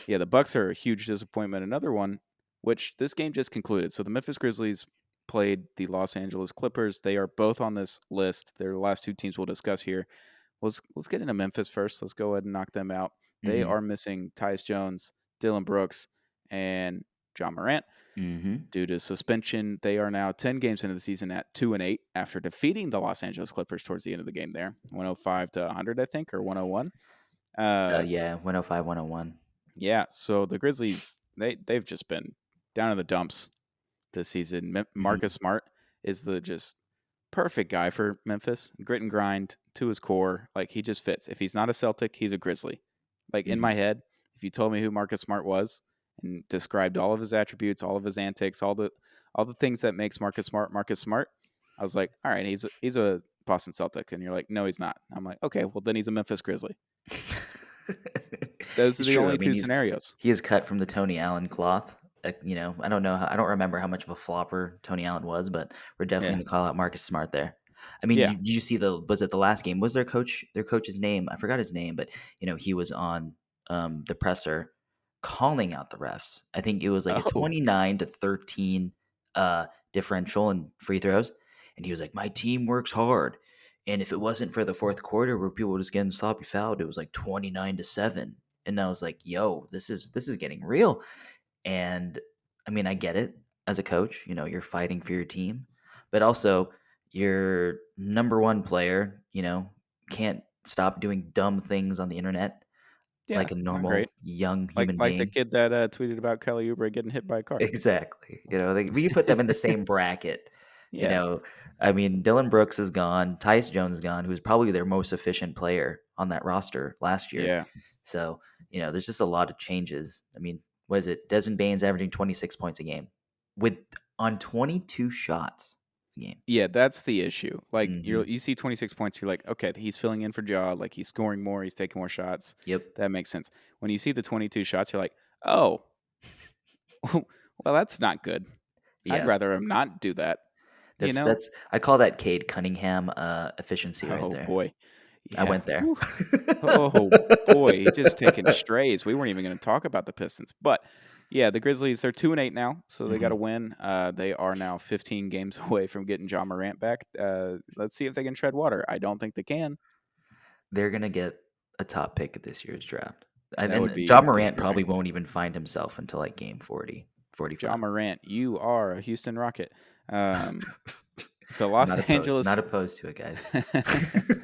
Yeah, the Bucks are a huge disappointment. Another one, which this game just concluded. So the Memphis Grizzlies played the Los Angeles Clippers. They are both on this list. They're the last two teams we'll discuss here. Let's get into Memphis first. Let's go ahead and knock them out. They Mm-hmm. are missing Tyus Jones, Dillon Brooks, and John Morant Mm-hmm. due to suspension. They are now 10 games into the season at 2-8 after defeating the Los Angeles Clippers towards the end of the game there, 105 to 100, I think, or 101. Yeah, 105, 101. Yeah, so the Grizzlies they've just been down in the dumps this season. Mm-hmm. Marcus Smart is the just perfect guy for Memphis. Grit and grind to his core. Like he just fits. If he's not a Celtic, he's a Grizzly. Like in Mm-hmm. my head, if you told me who Marcus Smart was and described all of his attributes, all of his antics, all the things that makes Marcus Smart, I was like, all right, he's a Boston Celtic. And you're like, no, he's not. I'm like, okay, well then he's a Memphis Grizzly. Those are It's the true. I only mean, two scenarios. he is cut from the Tony Allen cloth. I don't know. I don't remember how much of a flopper Tony Allen was, but we're definitely Yeah. going to call out Marcus Smart there. I mean, Yeah. did you see was it the last game? Was their coach, their coach's name? I forgot his name, but he was on the presser calling out the refs. I think it was like a Oh, 29-13 differential in free throws. And he was like, my team works hard. And if it wasn't for the fourth quarter where people were just getting sloppy fouled, it was like 29-7. And I was like, yo, this is getting real. And I mean, I get it as a coach, you're fighting for your team, but also your number one player, can't stop doing dumb things on the internet yeah. like a Not great. normal young Like human like the being. kid that tweeted about Kelly Oubre getting hit by a car. Exactly. We put them in the same bracket. You Yeah. know, I mean, Dillon Brooks is gone. Tyus Jones is gone, who's probably their most efficient player on that roster last year. Yeah. So, there's just a lot of changes. I mean, what is it? Desmond Bane's averaging 26 points a game with on 22 shots a game. Yeah, that's the issue. Like Hmm. you see 26 points, you're like, okay, he's filling in for Ja, like he's scoring more, he's taking more shots. Yep. That makes sense. When you see the 22 shots, you're like, oh, well, that's not good. I'd Yeah. rather him not do that. You know? That's I call that Cade Cunningham efficiency right Oh there. boy. I Yeah. went there. Whew. Oh boy, he just taking strays. We weren't even going to talk about the Pistons, but yeah, the Grizzlies they're 2-8 now, so they got Mhm. to win. They are now 15 games away from getting John Morant back. Let's see if they can tread water. I don't think they can. They're gonna get a top pick at this year's draft. And That would then be John Morant probably disturbing. won't even find himself until like game 40, 45. John Morant, you are a Houston Rocket. The Los Not opposed. Angeles Not opposed to it, guys.